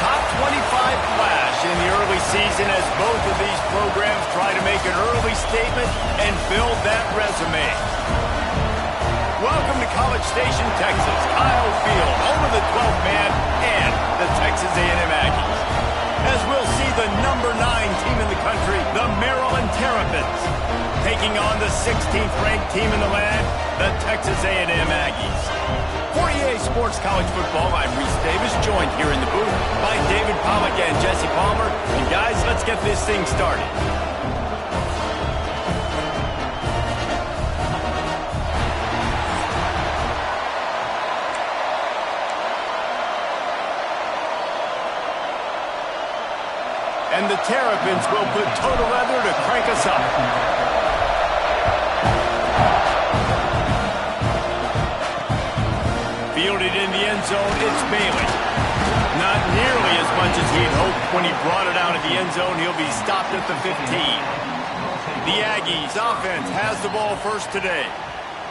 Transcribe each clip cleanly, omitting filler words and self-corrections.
top 25 flash in the early season as both of these programs try to make an early statement and build that resume. Welcome to College Station, Texas. Kyle Field, home of the 12th man and the Texas A&M Aggies. As we'll see the number 9 team in the country, the Maryland Terrapins, taking on the 16th ranked team in the land, the Texas A&M Aggies. For EA Sports College Football, I'm Reese Davis, joined here in the booth by David Pollack and Jesse Palmer. And guys, let's get this thing started. And the Terrapins will put total leather to crank us up. Fielded in the end zone, it's Bailey. Not nearly as much as he'd hoped when he brought it out of the end zone. He'll be stopped at the 15. The Aggies offense has the ball first today.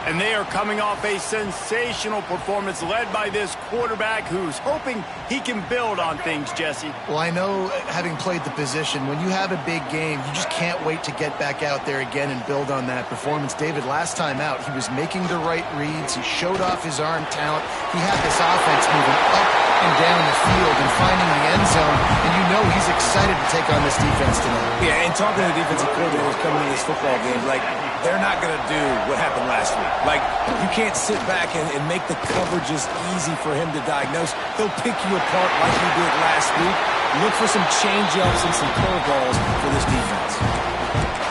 And they are coming off a sensational performance led by this quarterback who's hoping he can build on things, Jesse. Well, I know, having played the position, when you have a big game, you just can't wait to get back out there again and build on that performance. David, last time out, he was making the right reads. He showed off his arm talent. He had this offense moving up and down the field and finding the end zone. And you know he's excited to take on this defense tonight. Yeah, and talking to the defensive coordinators coming into this football game, like, they're not going to do what happened last week. Like, you can't sit back and make the coverages easy for him to diagnose. He'll pick you apart like he did last week. Look for some change-ups and some curveballs for this defense.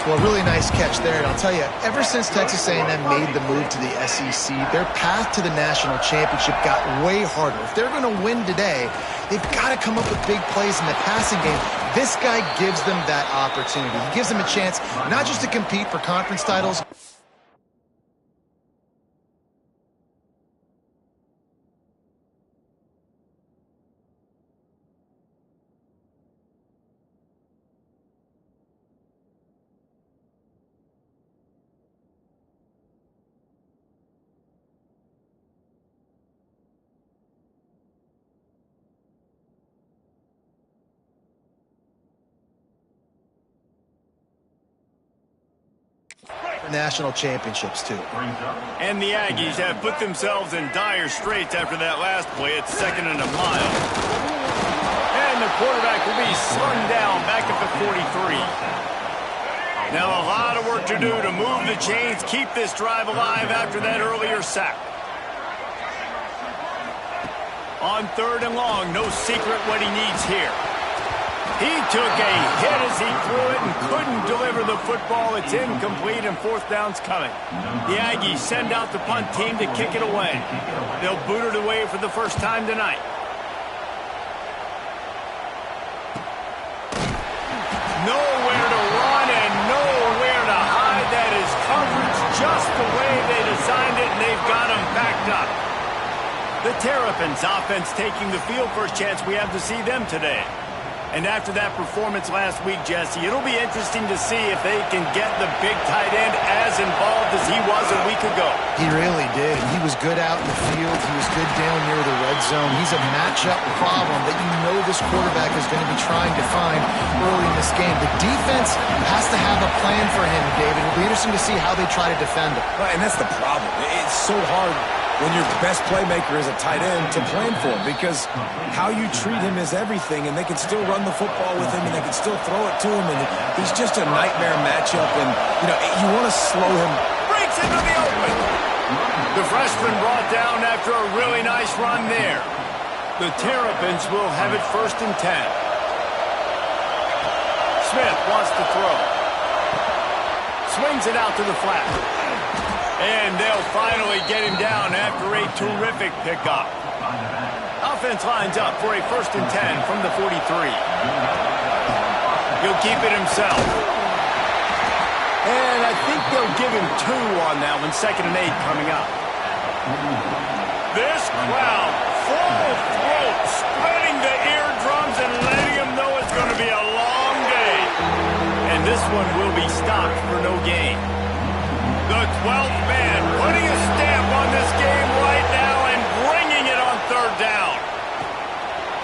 Well, really nice catch there. And I'll tell you, ever since Texas A&M made the move to the SEC, their path to the national championship got way harder. If they're going to win today, they've got to come up with big plays in the passing game. This guy gives them that opportunity. He gives them a chance not just to compete for conference titles. National championships too. And the Aggies have put themselves in dire straits after that last play. It's 2nd and a mile. And the quarterback will be slung down back at the 43. Now a lot of work to do to move the chains, keep this drive alive after that earlier sack. On 3rd and long, no secret what he needs here. He took a hit as he threw it and couldn't deliver the football. It's incomplete and 4th down's coming. The Aggies send out the punt team to kick it away. They'll boot it away for the first time tonight. Nowhere to run and nowhere to hide. That is coverage just the way they designed it, and they've got him backed up. The Terrapins offense taking the field. First chance we have to see them today. And after that performance last week, Jesse, it'll be interesting to see if they can get the big tight end as involved as he was a week ago. He really did. He was good out in the field. He was good down near the red zone. He's a matchup problem that you know this quarterback is going to be trying to find early in this game. The defense has to have a plan for him, David. It'll be interesting to see how they try to defend him. Right, and that's the problem. It's so hard when your best playmaker is a tight end to plan for him, because how you treat him is everything, and they can still run the football with him, and they can still throw it to him, and he's just a nightmare matchup, and, you know, you want to slow him. Breaks into the open. The freshman brought down after a really nice run there. The Terrapins will have it 1st and 10. Smith wants to throw. Swings it out to the flat. And they'll finally get him down after a terrific pickup. Offense lines up for a 1st and 10 from the 43. He'll keep it himself. And I think they'll give him 2 on that one. 2nd and 8 coming up. This crowd, full throat, spreading the eardrums and letting them know it's going to be a long day. And this one will be stopped for no gain. The 12th man putting a stamp on this game right now and bringing it on 3rd down.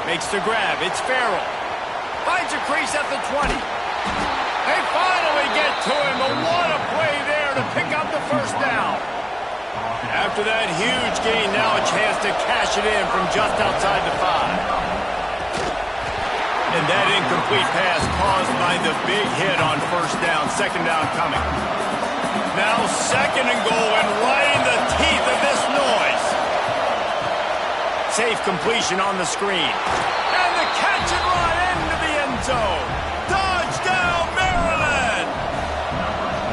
Makes the grab. It's Farrell. Finds a crease at the 20. They finally get to him, but what a play there to pick up the first down. After that huge gain, now a chance to cash it in from just outside the 5. And that incomplete pass caused by the big hit on first down. Second down coming. Now second and goal, and right in the teeth of this noise. Safe completion on the screen. And the catch and run into the end zone. Touchdown, Maryland!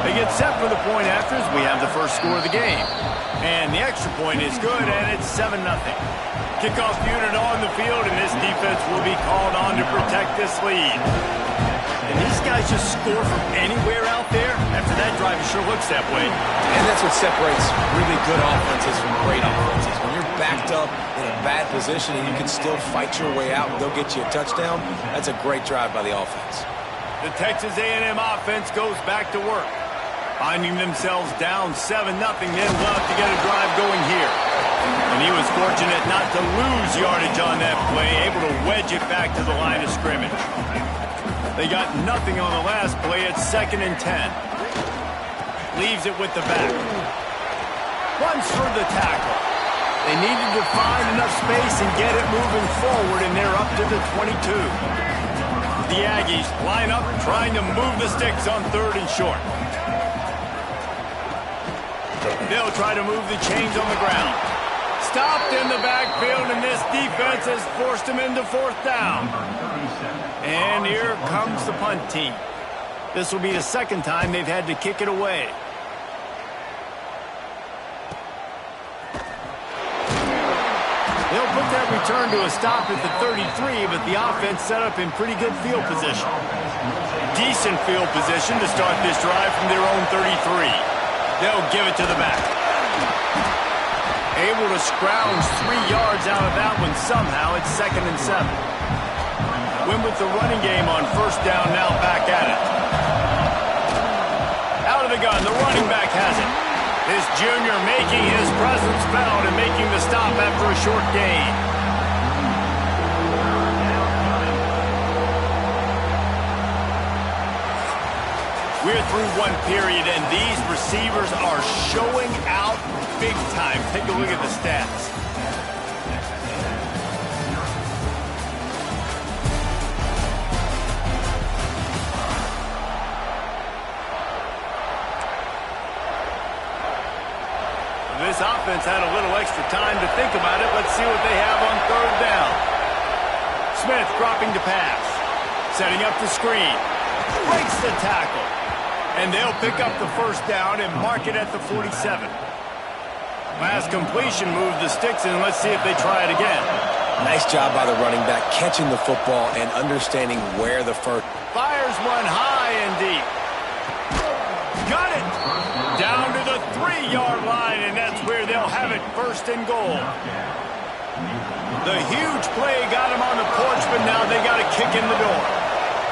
They get set for the point after as we have the first score of the game. And the extra point is good, and it's 7-0. Kickoff unit on the field, and this defense will be called on to protect this lead. And these guys just score from anywhere out there. After that drive, it sure looks that way. And that's what separates really good offenses from great offenses. When you're backed up in a bad position and you can still fight your way out and they'll get you a touchdown, that's a great drive by the offense. The Texas A&M offense goes back to work. Finding themselves down 7-0, then love to get a drive going here. And he was fortunate not to lose yardage on that play, able to wedge it back to the line of scrimmage. They got nothing on the last play. It's 2nd and 10. Leaves it with the back. Runs for the tackle. They needed to find enough space and get it moving forward, and they're up to the 22. The Aggies line up trying to move the sticks on 3rd and short. They'll try to move the chains on the ground. Stopped in the backfield, and this defense has forced him into 4th down. And here comes the punt team. This will be the second time they've had to kick it away. They'll put that return to a stop at the 33, but the offense set up in pretty good field position. Decent field position to start this drive from their own 33. They'll give it to the back. Able to scrounge 3 yards out of that one somehow. It's 2nd and 7. Win with the running game on 1st down, now back at it. Out of the gun, the running back has it. This junior making his presence felt and making the stop after a short gain. We're through one period, and these receivers are showing out big time. Take a look at the stats. This offense had a little extra time to think about it. Let's see what they have on 3rd down. Smith dropping to pass. Setting up the screen. Breaks the tackle. And they'll pick up the 1st down and mark it at the 47. Last completion moved the sticks, and let's see if they try it again. Nice job by the running back, catching the football and understanding where the first. Fires one high and deep. Got it. Down to the 3-yard line, and that's where they'll have it, 1st and goal. The huge play got him on the porch, but now they got to kick in the door.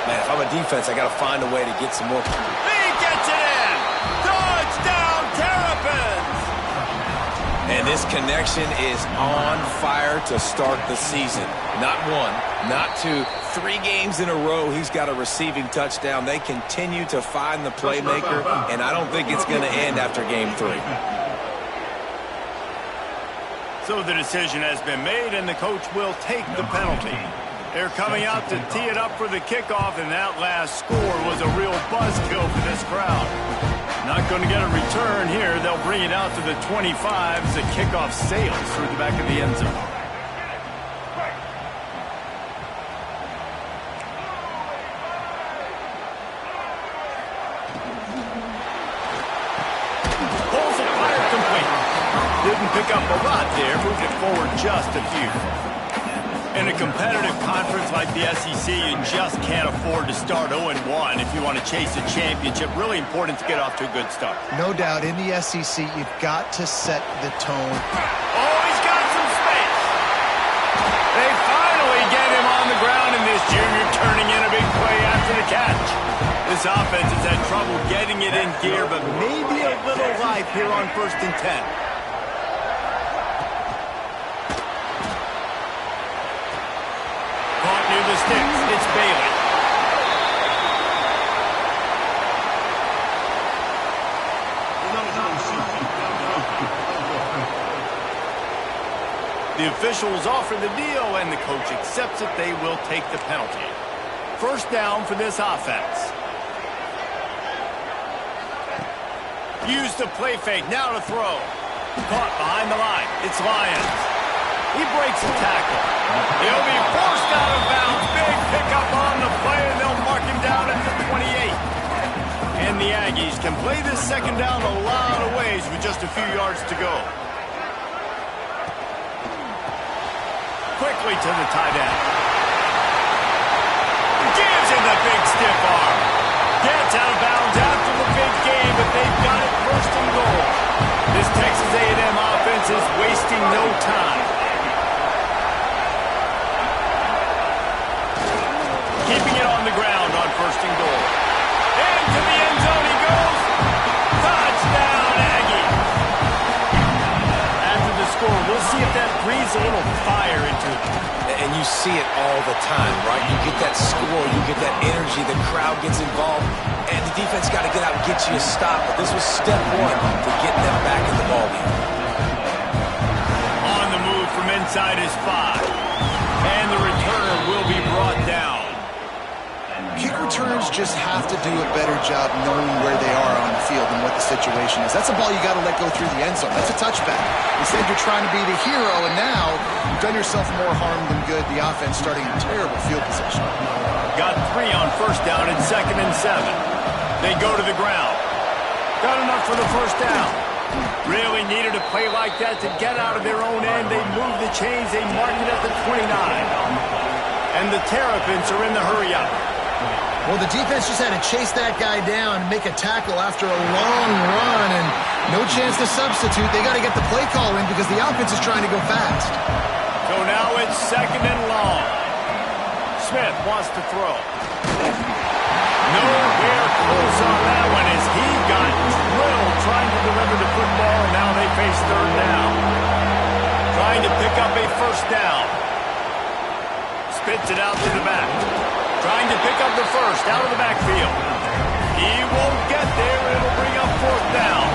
Man, if I'm a defense, I got to find a way to get some more. He gets it in. Touchdown, Terrapins. And this connection is on fire to start the season. Not 1, not 2, 3 games in a row he's got a receiving touchdown. They continue to find the playmaker, and I don't think it's going to end after game 3. So the decision has been made, and the coach will take the penalty. They're coming out to tee it up for the kickoff, and that last score was a real buzzkill for this crowd. Not going to get a return here. They'll bring it out to the 25 as the kickoff sails through the back of the end zone. Pulls it, fire complete. Didn't pick up a lot there. Moved it forward just a few. In a competitive conference like the SEC, you just can't afford to start 0-1 if you want to chase a championship. Really important to get off to a good start. No doubt, in the SEC, you've got to set the tone. Oh, he's got some space. They finally get him on the ground, and this junior turning in a big play after the catch. This offense has had trouble getting it in gear, but maybe a little life here on 1st and 10. near the sticks. It's Bailey. The officials offer the deal, and the coach accepts it. They will take the penalty. First down for this offense. Use the play fake. Now to throw. Caught behind the line. It's Lyons. He breaks the tackle. He'll be forced out of bounds. Big pickup on the play, and they'll mark him down at the 28. And the Aggies can play this second down a lot of ways with just a few yards to go. Quickly to the tight end. Gives him the big stiff arm. Gets out of bounds after the big game, but they've got it first and goal. This Texas A&M offense is wasting no time. Keeping it on the ground on first and goal. Into the end zone he goes. Touchdown, Aggie. After the score, we'll see if that breathes a little fire into it. And you see it all the time, right? You get that score, you get that energy, the crowd gets involved, and the defense got to get out and get you a stop. But this was step one to getting them back in the ballgame. On the move from inside his 5. And the returner will be brought down. Kick returns just have to do a better job knowing where they are on the field and what the situation is. That's a ball you got to let go through the end zone. That's a touchback. Instead, you're trying to be the hero, and now you've done yourself more harm than good. The offense starting in terrible field position. Got 3 on first down and 2nd and 7. They go to the ground. Got enough for the first down. Really needed a play like that to get out of their own end. They move the chains. They mark it at the 29. And the Terrapins are in the hurry-up. Well, the defense just had to chase that guy down and make a tackle after a long run, and no chance to substitute. They got to get the play call in because the offense is trying to go fast. So now it's 2nd and long. Smith wants to throw. Nowhere close on that one as he got drilled trying to deliver the football, and now they face 3rd down. Trying to pick up a first down. Spits it out to the back. Trying to pick up the first out of the backfield. He won't get there. It'll bring up 4th down.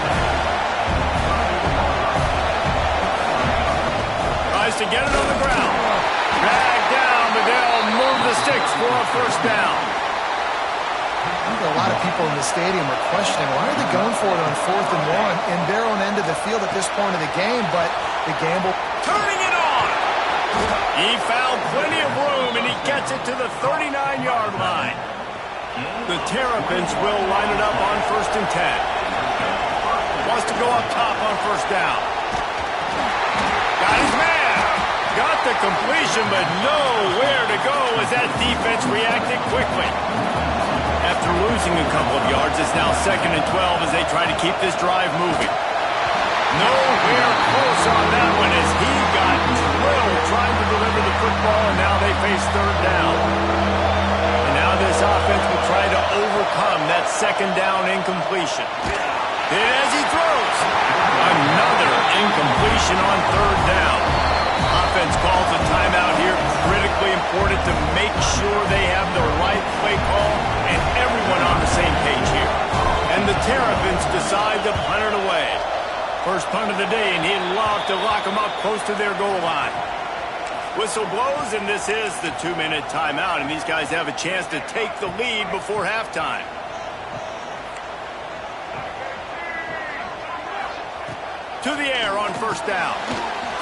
Tries to get it on the ground. Dragged down, but they'll move the sticks for a first down. I think a lot of people in the stadium are questioning, why are they going for it on 4th and 1 in their own end of the field at this point of the game, but the gamble... Turning it on! He found plenty of room, and he gets it to the 39-yard line. The Terrapins will line it up on 1st and 10. Wants to go up top on first down. Got his man. Got the completion, but nowhere to go as that defense reacted quickly. After losing a couple of yards, it's now 2nd and 12 as they try to keep this drive moving. Nowhere close on that one as he got drilled trying to deliver the football, and now they face 3rd down. And now this offense will try to overcome that 2nd down incompletion. And as he throws, another incompletion on 3rd down. Offense calls a timeout here. Critically important to make sure they have the right play call and everyone on the same page here. And the Terrapins decide to punt it away. First punt of the day, and he'd love to lock them up close to their goal line. Whistle blows, and this is the 2-minute timeout, and these guys have a chance to take the lead before halftime. To the air on first down.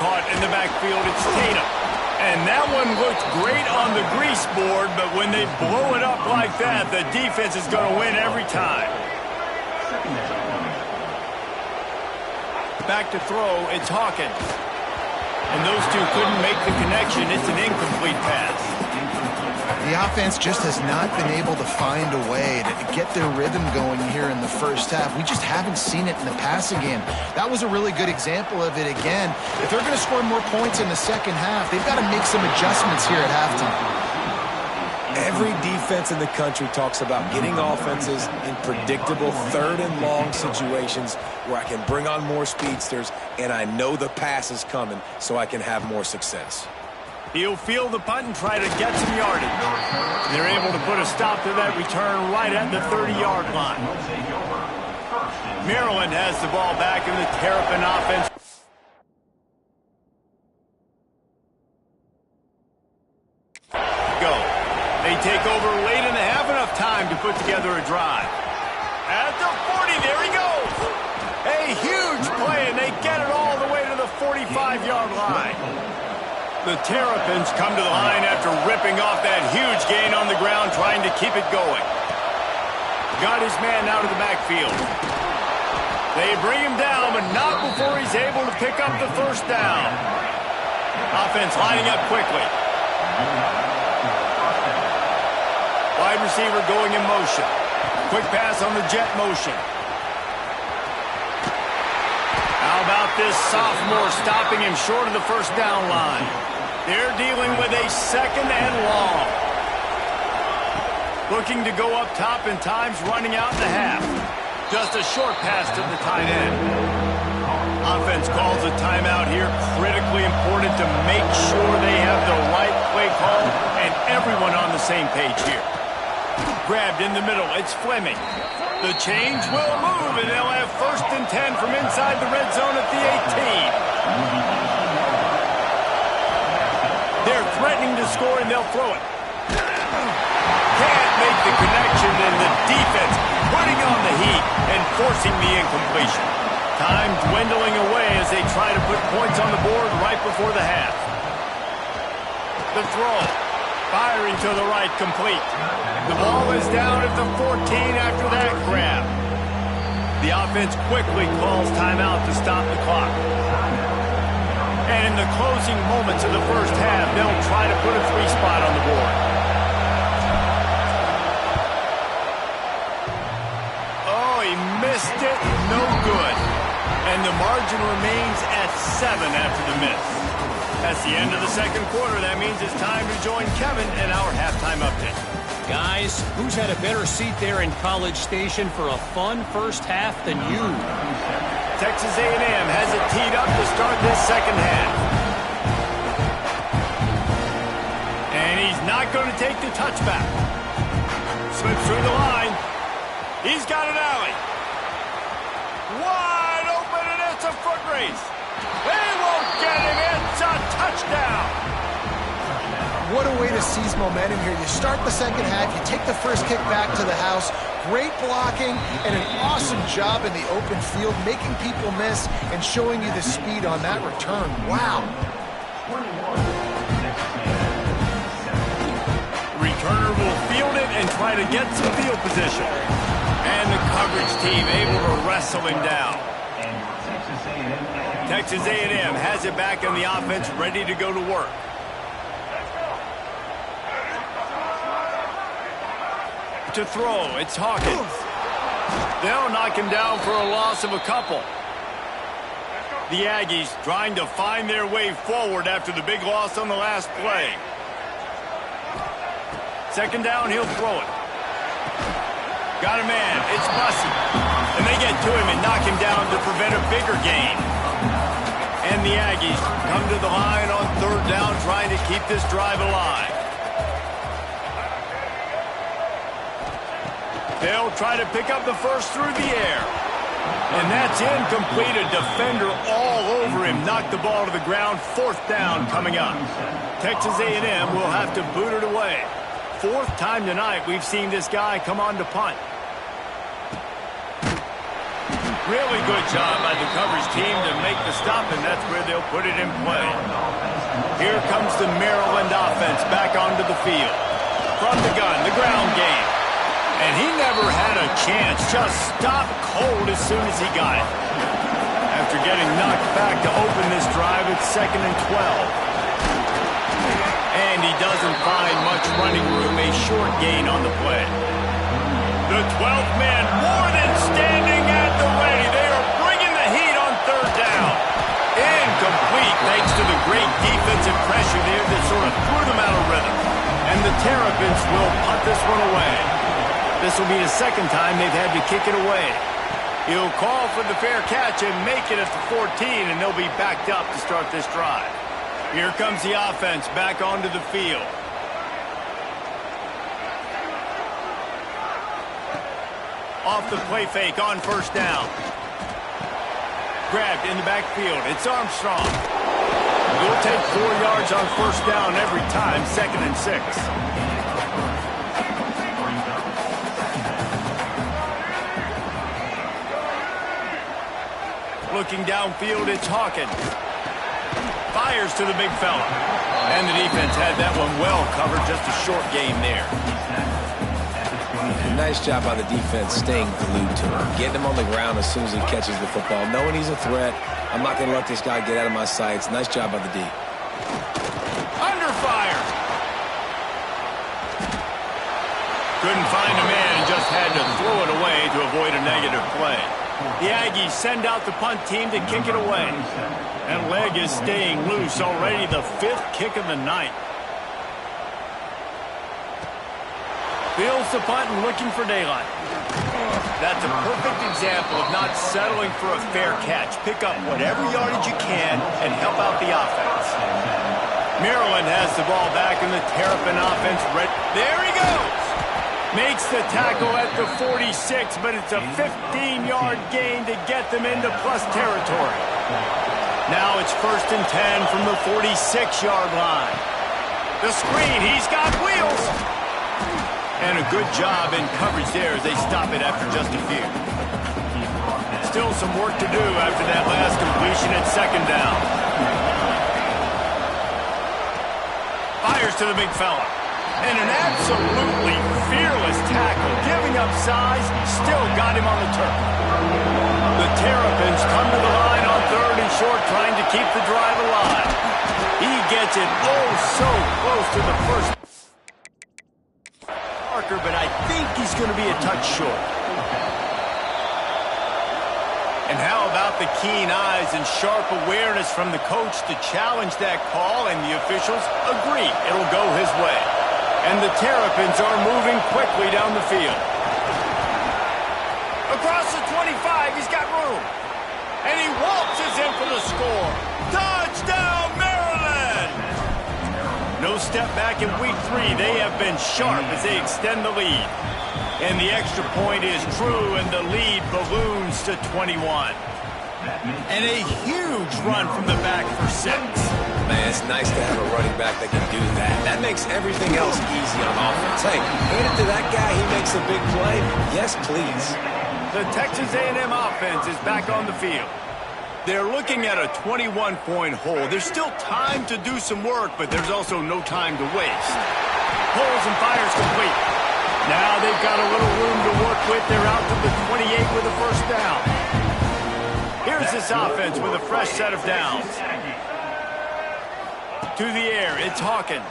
Caught in the backfield, it's Tatum. And that one looked great on the grease board, but when they blow it up like that, the defense is going to win every time. Back to throw, it's Hawkins. And those two couldn't make the connection. It's an incomplete pass. The offense just has not been able to find a way to get their rhythm going here in the first half. We just haven't seen it in the passing game. That was a really good example of it again. If they're going to score more points in the second half, they've got to make some adjustments here at halftime. Every defense in the country talks about getting offenses in predictable 3rd and long situations where I can bring on more speedsters and I know the pass is coming so I can have more success. He'll field the punt and try to get some yardage. They're able to put a stop to that return right at the 30-yard line. Maryland has the ball back in the Terrapin offense. Go. They take over late in the half, enough time to put together a drive. At the 40, there he goes. A huge play, and they get it all the way to the 45-yard line. The Terrapins come to the line after ripping off that huge gain on the ground, trying to keep it going. Got his man out of the backfield. They bring him down, but not before he's able to pick up the first down. Offense lining up quickly. Wide receiver going in motion. Quick pass on the jet motion. How about this sophomore stopping him short of the first down line? They're dealing with a second and long. Looking to go up top, and time's running out in the half. Just a short pass to the tight end. Offense calls a timeout here. Critically important to make sure they have the right play call and everyone on the same page here. Grabbed in the middle. It's Fleming. The change will move, and they'll have 1st and 10 from inside the red zone at the 18. They're threatening to score, and they'll throw it. Can't make the connection, and the defense putting on the heat and forcing the incompletion. Time dwindling away as they try to put points on the board right before the half. The throw. Firing to the right, complete. The ball is down at the 14 after that grab. The offense quickly calls timeout to stop the clock. And in the closing moments of the first half, they'll try to put a 3 spot on the board. Oh, he missed it. No good. And the margin remains at 7 after the miss. That's the end of the second quarter. That means it's time to join Kevin in our halftime update. Guys, who's had a better seat there in College Station for a fun first half than you? Texas A&M has it teed up to start this second half. And he's not going to take the touchback. Slips through the line. He's got an alley. Wide open, and it's a foot race. They won't get him. It's a touchdown. What a way to seize momentum here. You start the second half, you take the first kick back to the house. Great blocking and an awesome job in the open field, making people miss and showing you the speed on that return. Wow. Returner will field it and try to get some field position. And the coverage team able to wrestle him down. Texas A&M has it back in the offense, ready to go to work. To throw, it's Hawkins. They'll knock him down for a loss of a couple. The Aggies trying to find their way forward after the big loss on the last play. Second down, he'll throw it. Got a man, it's Bussey. And they get to him and knock him down to prevent a bigger gain. And the Aggies come to the line on third down, trying to keep this drive alive. They'll try to pick up the first through the air. And that's incomplete. A defender all over him. Knocked the ball to the ground. 4th down coming up. Texas A&M will have to boot it away. 4th time tonight we've seen this guy come on to punt. Really good job by the coverage team to make the stop, and that's where they'll put it in play. Here comes the Maryland offense back onto the field. From the gun, the ground game. And he never had a chance. Just stopped cold as soon as he got it. After getting knocked back to open this drive, it's 2nd and 12. And he doesn't find much running room. A short gain on the play. The 12th man more than standing at the ready. They are bringing the heat on third down. Incomplete thanks to the great defensive pressure there that sort of threw them out of rhythm. And the Terrapins will punt this one away. This will be the second time they've had to kick it away. He'll call for the fair catch and make it at the 14, and they'll be backed up to start this drive. Here comes the offense back onto the field. Off the play fake on first down. Grabbed in the backfield. It's Armstrong. He'll take 4 yards on first down every time, 2nd and 6. Looking downfield, it's Hawkins. Fires to the big fella. And the defense had that one well covered, just a short game there. Nice job by the defense staying glued to him, getting him on the ground as soon as he catches the football, knowing he's a threat. I'm not going to let this guy get out of my sights. Nice job by the D. Under fire. Couldn't find a man and just had to throw it away to avoid a negative play. The Aggies send out the punt team to kick it away. That leg is staying loose, already the 5th kick of the night. Fields the punt and looking for daylight. That's a perfect example of not settling for a fair catch. Pick up whatever yardage you can and help out the offense. Maryland has the ball back in the Terrapin offense. There he goes! Makes the tackle at the 46, but it's a 15-yard gain to get them into plus territory. Now it's 1st and 10 from the 46-yard line. The screen, he's got wheels! And a good job in coverage there as they stop it after just a few. Still some work to do after that last completion at 2nd down. Fires to the big fella. And an absolutely fearless tackle. Giving up size, still got him on the turf. The Terrapins come to the line on 3rd and short, trying to keep the drive alive. He gets it oh so close to the first. But I think he's going to be a touch short. And how about the keen eyes and sharp awareness from the coach to challenge that call, and the officials agree it'll go his way. And the Terrapins are moving quickly down the field. Across the 25, he's got room. And he waltzes in for the score. Touchdown, Maryland! No step back in week 3. They have been sharp as they extend the lead. And the extra point is true, and the lead balloons to 21. And a huge run from the back for 6. Man, it's nice to have a running back that can do that. That makes everything else easy on offense. Hey, hand it to that guy, he makes a big play. Yes, please. The Texas A&M offense is back on the field. They're looking at a 21-point hole. There's still time to do some work, but there's also no time to waste. Pulls and fires complete. Now they've got a little room to work with. They're out to the 28 with a first down. Here's this offense with a fresh set of downs. To the air, it's Hawkins.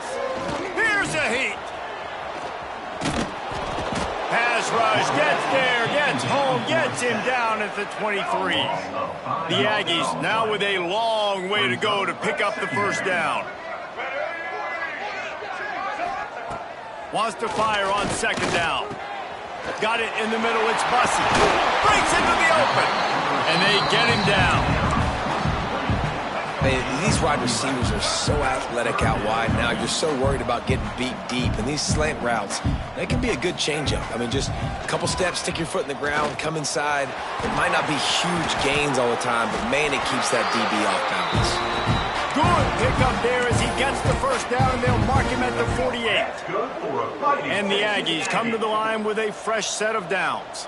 Here's a heat. Pass rush, gets there, gets home, gets him down at the 23. The Aggies now with a long way to go to pick up the first down. Wants to fire on 2nd down. Got it in the middle, it's Bussey. Breaks into the open, and they get him down. These wide receivers are so athletic out wide now. You're so worried about getting beat deep. And these slant routes, they can be a good changeup. I mean, just a couple steps, stick your foot in the ground, come inside. It might not be huge gains all the time, but, man, it keeps that DB off balance. Good pickup there as he gets the first down, and they'll mark him at the 48. And the Aggies come to the line with a fresh set of downs.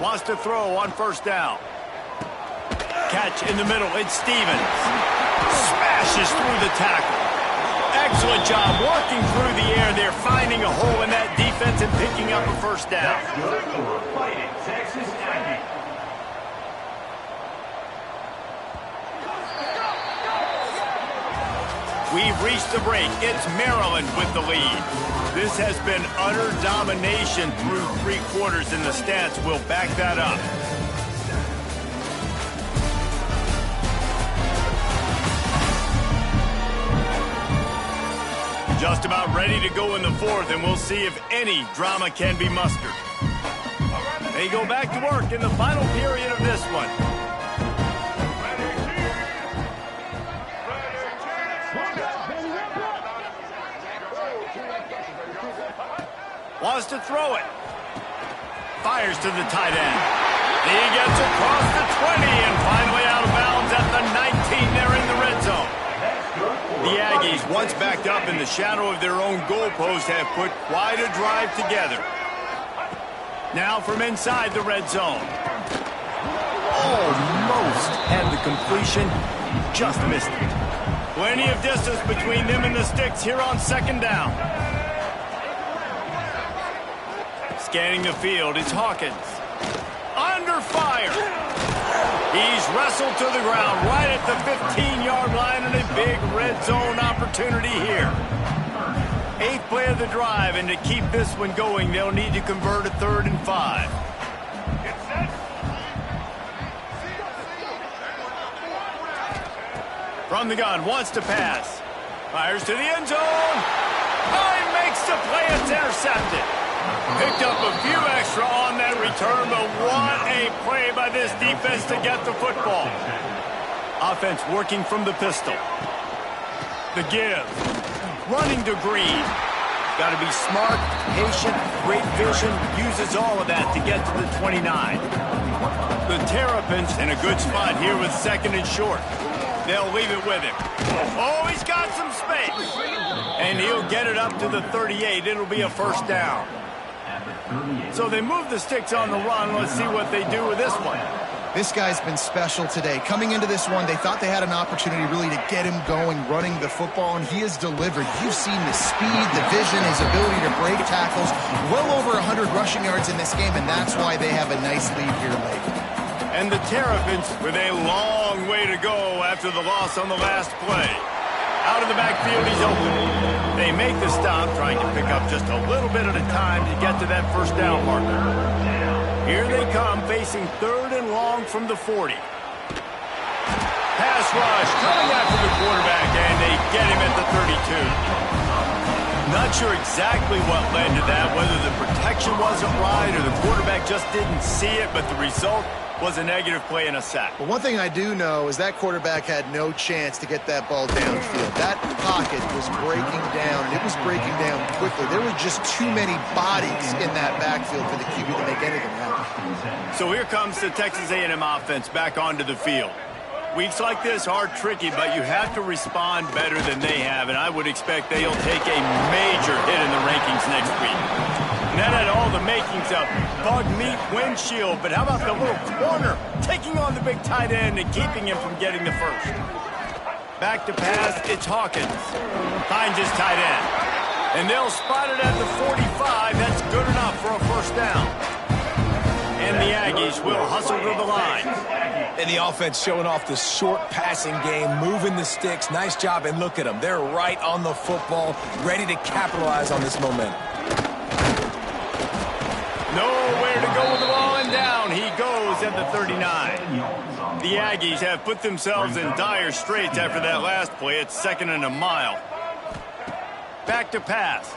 Wants to throw on first down. Catch in the middle, it's Stevens. Smashes through the tackle. Excellent job working through the air. They're finding a hole in that defense and picking up a first down. We've reached the break. It's Maryland with the lead. This has been utter domination through 3 quarters, and the stats will back that up. Just about ready to go in the 4th, and we'll see if any drama can be mustered. They go back to work in the final period of this one. wants to throw it. Fires to the tight end. He gets across the 20 and finally out of bounds at the 19 there in the red zone. The Aggies, once backed up in the shadow of their own goalpost, have put quite a drive together. Now from inside the red zone. Almost had the completion, just missed it. Plenty of distance between them and the sticks here on second down. Scanning the field, it's Hawkins. Under fire. He's wrestled to the ground right at the 15-yard line, and a big red zone opportunity here. 8th play of the drive, and to keep this one going, they'll need to convert a 3rd and 5. From the gun, wants to pass. Fires to the end zone. Makes the play, it's intercepted. Picked up a few extra on that return, but what a play by this defense to get the football. Offense working from the pistol. The give. Running to Green. Got to be smart, patient, great vision. Uses all of that to get to the 29. The Terrapins in a good spot here with 2nd and short. They'll leave it with him. Oh, he's got some space. And he'll get it up to the 38. It'll be a 1st down. So they move the sticks on the run. Let's see what they do with this one. This guy's been special today. Coming into this one, they thought they had an opportunity really to get him going, running the football, and he has delivered. You've seen the speed, the vision, his ability to break tackles. Well over 100 rushing yards in this game, and that's why they have a nice lead here late. And the Terrapins with a long way to go after the loss on the last play. Out of the backfield, he's open. They make the stop, trying to pick up just a little bit at a time to get to that 1st down marker. Here they come, facing 3rd and long from the 40. Pass rush, coming after the quarterback, and they get him at the 32. Not sure exactly what led to that, whether the protection wasn't right or the quarterback just didn't see it, but the result was a negative play and a sack. But one thing I do know is that quarterback had no chance to get that ball downfield. That pocket was breaking down, and it was breaking down quickly. There were just too many bodies in that backfield for the QB to make anything happen. So here comes the Texas A&M offense back onto the field. Weeks like this are tricky, but you have to respond better than they have, and I would expect they'll take a major hit in the rankings next week. And that had all the makings of bug meat windshield, but how about the little corner taking on the big tight end and keeping him from getting the 1st? Back to pass, it's Hawkins. Finds his tight end. And they'll spot it at the 45. That's good enough for a 1st down. And the Aggies will hustle to the line. And the offense showing off the short passing game, moving the sticks. Nice job, and look at them. They're right on the football, ready to capitalize on this momentum. Nowhere to go with the ball, and down he goes at the 39. The Aggies have put themselves in dire straits after that last play. It's 2nd and a mile. Back to pass.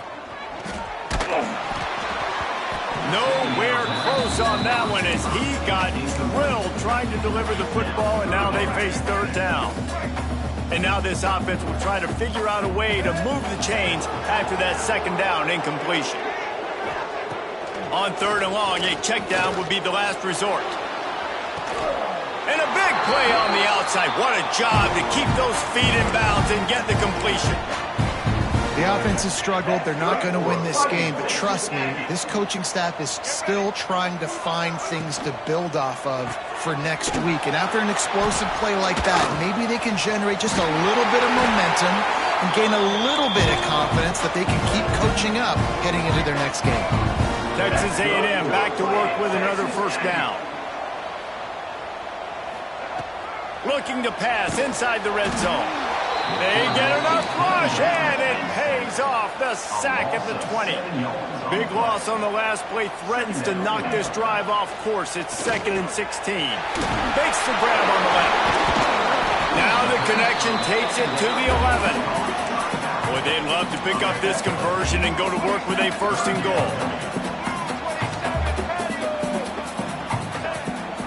Nowhere close on that one as he got drilled trying to deliver the football, and now they face 3rd down. And now this offense will try to figure out a way to move the chains after that 2nd down incompletion. On 3rd and long, a check down would be the last resort. And a big play on the outside. What a job to keep those feet in bounds and get the completion. The offense has struggled. They're not going to win this game, but trust me, this coaching staff is still trying to find things to build off of for next week. And after an explosive play like that, maybe they can generate just a little bit of momentum and gain a little bit of confidence that they can keep coaching up heading into their next game. Texas A&M back to work with another 1st down. Looking to pass inside the red zone. They get enough rush, and it pays off. The sack at the 20. Big loss on the last play threatens to knock this drive off course. It's 2nd and 16. Makes the grab on the left. Now the connection takes it to the 11. Boy, they'd love to pick up this conversion and go to work with a 1st and goal.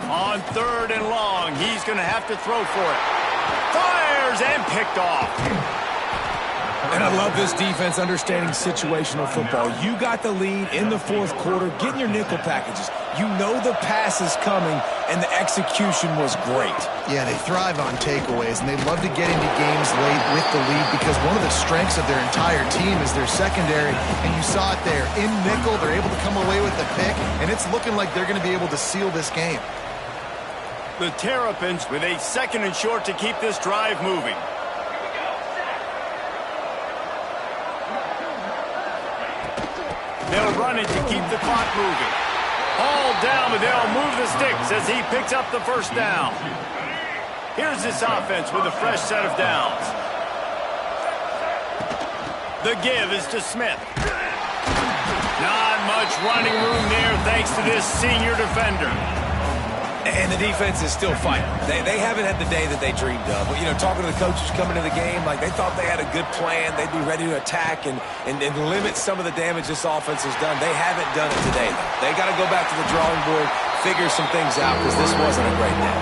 On 3rd and long, he's going to have to throw for it. Fires and picked off. And I love this defense understanding situational football. You got the lead in the fourth quarter, getting your nickel packages. You know the pass is coming, and the execution was great. Yeah, they thrive on takeaways, and they love to get into games late with the lead because one of the strengths of their entire team is their secondary, and you saw it there. In nickel, they're able to come away with the pick, and it's looking like they're going to be able to seal this game. The Terrapins with a 2nd and short to keep this drive moving. They'll run it to keep the clock moving. All down, but they'll move the sticks as he picks up the first down. Here's this offense with a fresh set of downs. The give is to Smith. Not much running room there thanks to this senior defender. And the defense is still fighting. They haven't had the day that they dreamed of. But, you know, talking to the coaches coming to the game, like they thought they had a good plan. They'd be ready to attack and limit some of the damage this offense has done. They haven't done it today, though. They got to go back to the drawing board, figure some things out, because this wasn't a great day.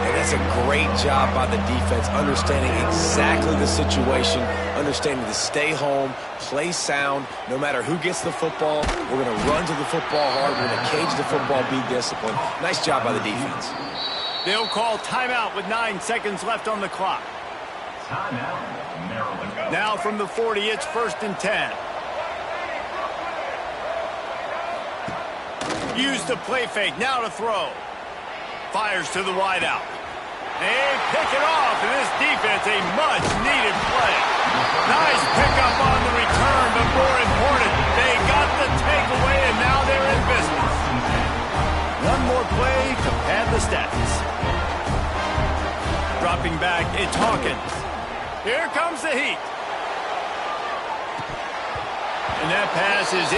And that's a great job by the defense, understanding exactly the situation, understanding to stay home, play sound. No matter who gets the football, we're going to run to the football hard. We're going to cage the football, be disciplined. Nice job by the defense. They'll call timeout with 9 seconds left on the clock. Now from the 40, it's 1st and 10. Use the play fake, now to throw. Fires to the wideout. They pick it off, and this defense, a much-needed play. Nice pickup on the return, but more important, they got the takeaway, and now they're in business. One more play to pad the stats. Dropping back, it's Hawkins. Here comes the heat. And that pass is in.